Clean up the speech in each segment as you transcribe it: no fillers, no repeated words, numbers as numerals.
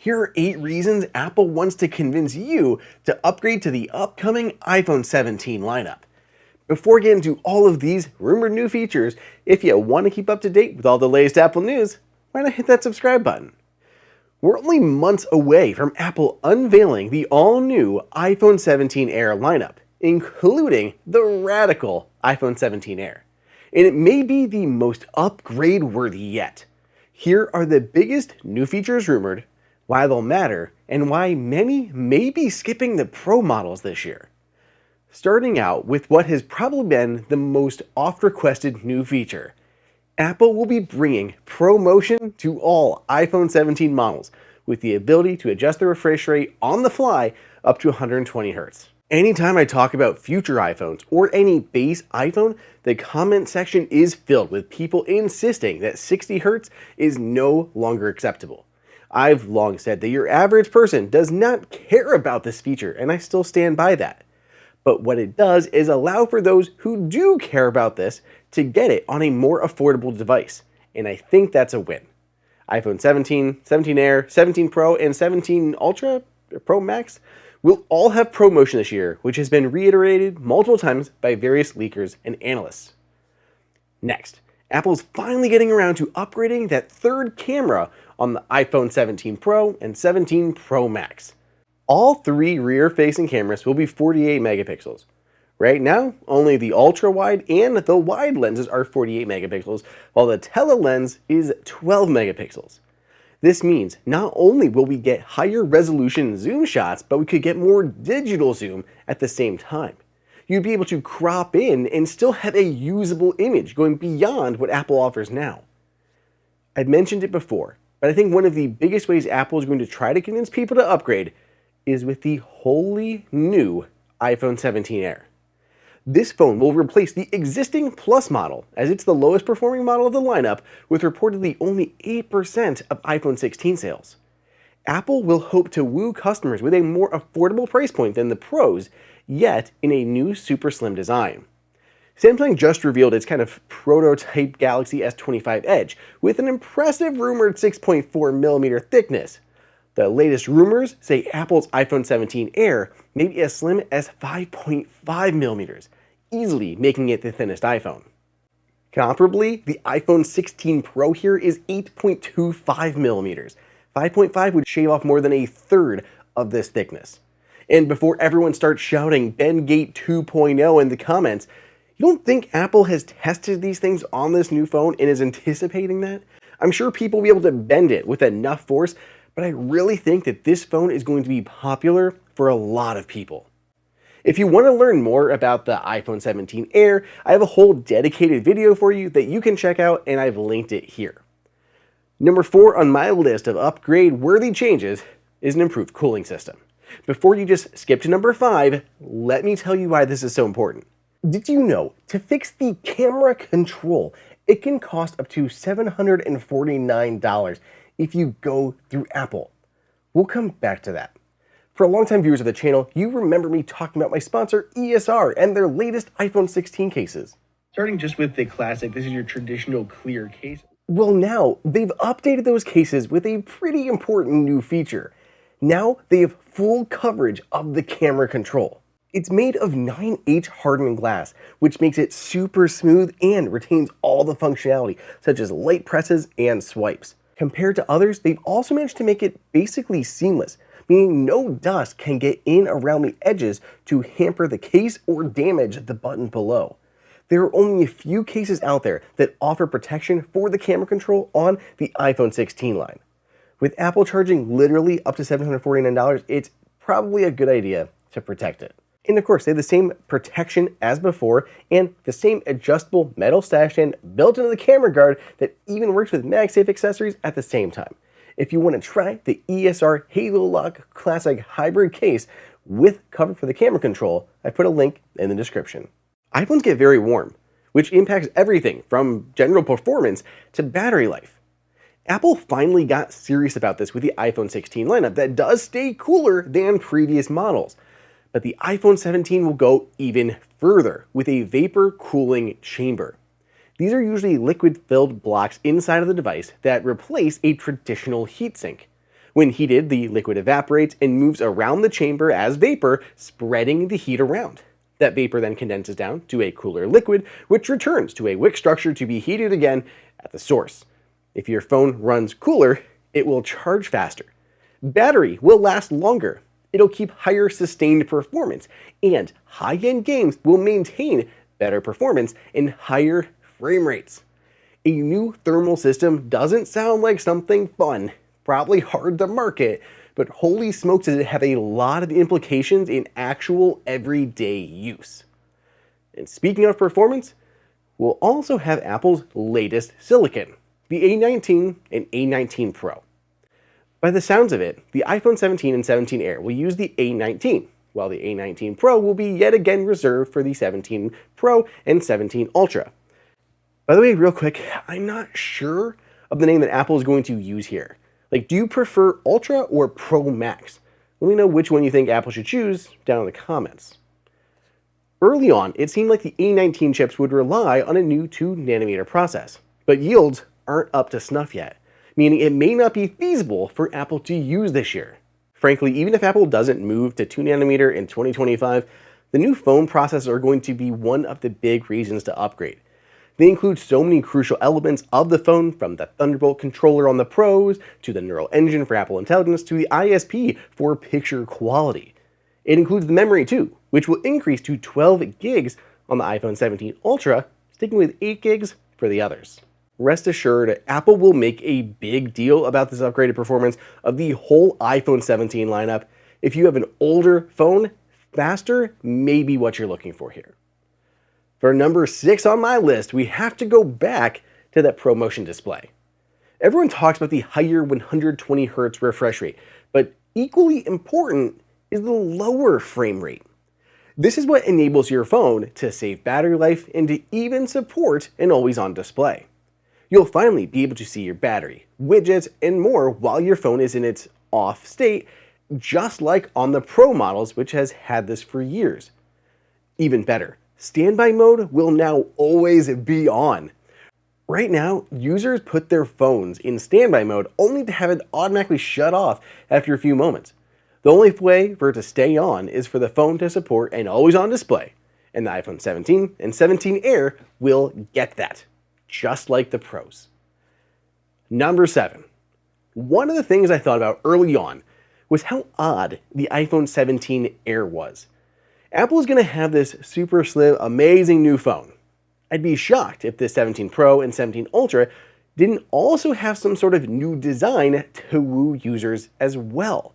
Here are 8 reasons Apple wants to convince you to upgrade to the upcoming iPhone 17 lineup. Before getting to all of these rumored new features, if you want to keep up to date with all the latest Apple news, why not hit that subscribe button? We're only months away from Apple unveiling the all-new iPhone 17 Air lineup, including the radical iPhone 17 Air. And it may be the most upgrade-worthy yet. Here are the biggest new features rumored, why they'll matter, and why many may be skipping the Pro models this year. Starting out with what has probably been the most oft-requested new feature. Apple will be bringing ProMotion to all iPhone 17 models with the ability to adjust the refresh rate on the fly up to 120 Hz. Anytime I talk about future iPhones or any base iPhone, the comment section is filled with people insisting that 60 Hz is no longer acceptable. I've long said that your average person does not care about this feature, and I still stand by that. But what it does is allow for those who do care about this to get it on a more affordable device, and I think that's a win. iPhone 17, 17 Air, 17 Pro, and 17 Ultra, or Pro Max, will all have ProMotion this year, which has been reiterated multiple times by various leakers and analysts. Next, Apple's finally getting around to upgrading that third camera on the iPhone 17 Pro and 17 Pro Max. All 3 rear-facing cameras will be 48 megapixels. Right now, only the ultra-wide and the wide lenses are 48 megapixels, while the tele-lens is 12 megapixels. This means not only will we get higher resolution zoom shots, but we could get more digital zoom at the same time. You'd be able to crop in and still have a usable image going beyond what Apple offers now. I've mentioned it before, but I think one of the biggest ways Apple is going to try to convince people to upgrade is with the wholly new iPhone 17 Air. This phone will replace the existing Plus model, as it's the lowest performing model of the lineup with reportedly only 8% of iPhone 16 sales. Apple will hope to woo customers with a more affordable price point than the Pros, yet in a new super slim design. Samsung just revealed its kind of prototype Galaxy S25 Edge with an impressive rumored 6.4mm thickness. The latest rumors say Apple's iPhone 17 Air may be as slim as 5.5mm, easily making it the thinnest iPhone. Comparably, the iPhone 16 Pro here is 8.25mm. 5.5 would shave off more than a third of this thickness. And before everyone starts shouting Bendgate 2.0 in the comments, you don't think Apple has tested these things on this new phone and is anticipating that? I'm sure people will be able to bend it with enough force, but I really think that this phone is going to be popular for a lot of people. If you want to learn more about the iPhone 17 Air, I have a whole dedicated video for you that you can check out, and I've linked it here. Number 4 on my list of upgrade-worthy changes is an improved cooling system. Before you just skip to number 5, let me tell you why this is so important. Did you know, to fix the camera control, it can cost up to $749 if you go through Apple? We'll come back to that. For longtime viewers of the channel, you remember me talking about my sponsor ESR and their latest iPhone 16 cases. Starting just with the classic, this is your traditional clear case. Well, now they've updated those cases with a pretty important new feature. Now they have full coverage of the camera control. It's made of 9H hardened glass, which makes it super smooth and retains all the functionality, such as light presses and swipes. Compared to others, they've also managed to make it basically seamless, meaning no dust can get in around the edges to hamper the case or damage the button below. There are only a few cases out there that offer protection for the camera control on the iPhone 16 line. With Apple charging literally up to $749, it's probably a good idea to protect it. And of course, they have the same protection as before and the same adjustable metal stash stand built into the camera guard that even works with MagSafe accessories at the same time. If you want to try the ESR Halo Lock Classic Hybrid case with cover for the camera control, I put a link in the description. iPhones get very warm, which impacts everything from general performance to battery life. Apple finally got serious about this with the iPhone 16 lineup that does stay cooler than previous models. But the iPhone 17 will go even further with a vapor cooling chamber. These are usually liquid-filled blocks inside of the device that replace a traditional heatsink. When heated, the liquid evaporates and moves around the chamber as vapor, spreading the heat around. That vapor then condenses down to a cooler liquid, which returns to a wick structure to be heated again at the source. If your phone runs cooler, it will charge faster. Battery will last longer. It'll keep higher sustained performance, and high-end games will maintain better performance and higher frame rates. A new thermal system doesn't sound like something fun, probably hard to market, but holy smokes does it have a lot of implications in actual everyday use. And speaking of performance, we'll also have Apple's latest silicon, the A19 and A19 Pro. By the sounds of it, the iPhone 17 and 17 Air will use the A19, while the A19 Pro will be yet again reserved for the 17 Pro and 17 Ultra. By the way, real quick, I'm not sure of the name that Apple is going to use here. Like, do you prefer Ultra or Pro Max? Let me know which one you think Apple should choose down in the comments. Early on, it seemed like the A19 chips would rely on a new 2nm process, but yields aren't up to snuff yet, meaning it may not be feasible for Apple to use this year. Frankly, even if Apple doesn't move to 2nm in 2025, the new phone processors are going to be one of the big reasons to upgrade. They include so many crucial elements of the phone, from the Thunderbolt controller on the Pros, to the Neural Engine for Apple Intelligence, to the ISP for picture quality. It includes the memory too, which will increase to 12 gigs on the iPhone 17 Ultra, sticking with 8 gigs for the others. Rest assured, Apple will make a big deal about this upgraded performance of the whole iPhone 17 lineup. If you have an older phone, faster may be what you're looking for here. For number 6 on my list, we have to go back to that ProMotion display. Everyone talks about the higher 120Hz refresh rate, but equally important is the lower frame rate. This is what enables your phone to save battery life and to even support an always-on display. You'll finally be able to see your battery, widgets, and more while your phone is in its off state, just like on the Pro models, which has had this for years. Even better, standby mode will now always be on. Right now, users put their phones in standby mode only to have it automatically shut off after a few moments. The only way for it to stay on is for the phone to support an always-on display, and the iPhone 17 and 17 Air will get that, just like the Pros. Number 7. One of the things I thought about early on was how odd the iPhone 17 Air was. Apple is going to have this super slim, amazing new phone. I'd be shocked if the 17 Pro and 17 Ultra didn't also have some sort of new design to woo users as well.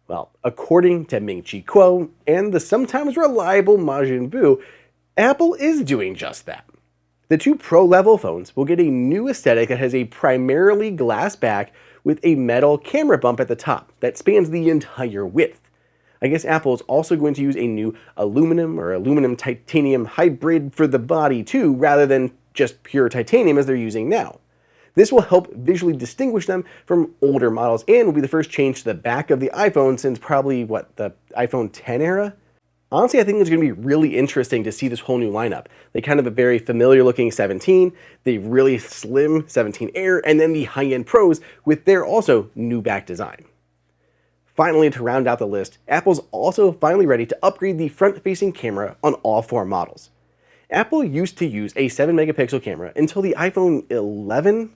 Well, according to Ming-Chi Kuo and the sometimes reliable Majin Buu, Apple is doing just that. The two Pro-level phones will get a new aesthetic that has a primarily glass back with a metal camera bump at the top that spans the entire width. I guess Apple is also going to use a new aluminum titanium hybrid for the body too, rather than just pure titanium as they're using now. This will help visually distinguish them from older models and will be the first change to the back of the iPhone since probably, the iPhone 10 era? Honestly, I think it's going to be really interesting to see this whole new lineup. They kind of a very familiar looking 17, the really slim 17 Air, and then the high-end Pros with their also new back design. Finally, to round out the list, Apple's also finally ready to upgrade the front-facing camera on all 4 models. Apple used to use a 7-megapixel camera until the iPhone 11.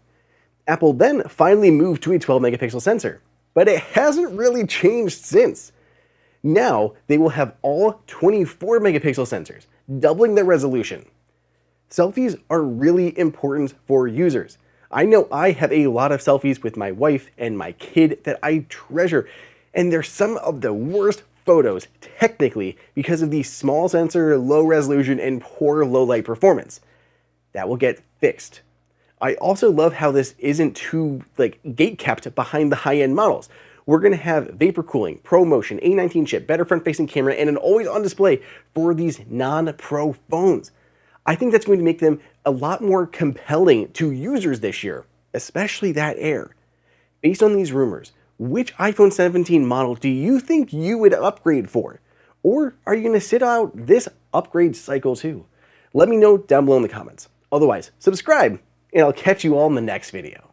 Apple then finally moved to a 12-megapixel sensor, but it hasn't really changed since. Now, they will have all 24-megapixel sensors, doubling their resolution. Selfies are really important for users. I know I have a lot of selfies with my wife and my kid that I treasure, and they're some of the worst photos, technically, because of the small sensor, low resolution, and poor low-light performance. That will get fixed. I also love how this isn't too gate-kept behind the high-end models. We're going to have vapor cooling, ProMotion, A19 chip, better front-facing camera, and an always-on display for these non-Pro phones. I think that's going to make them a lot more compelling to users this year, especially that Air. Based on these rumors, which iPhone 17 model do you think you would upgrade for? Or are you going to sit out this upgrade cycle too? Let me know down below in the comments. Otherwise, subscribe, and I'll catch you all in the next video.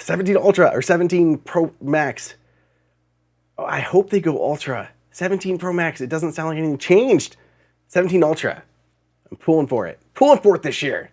17 Ultra or 17 Pro Max. Oh, I hope they go Ultra. 17 Pro Max, it doesn't sound like anything changed. 17 Ultra. I'm pulling for it. Pulling for it this year.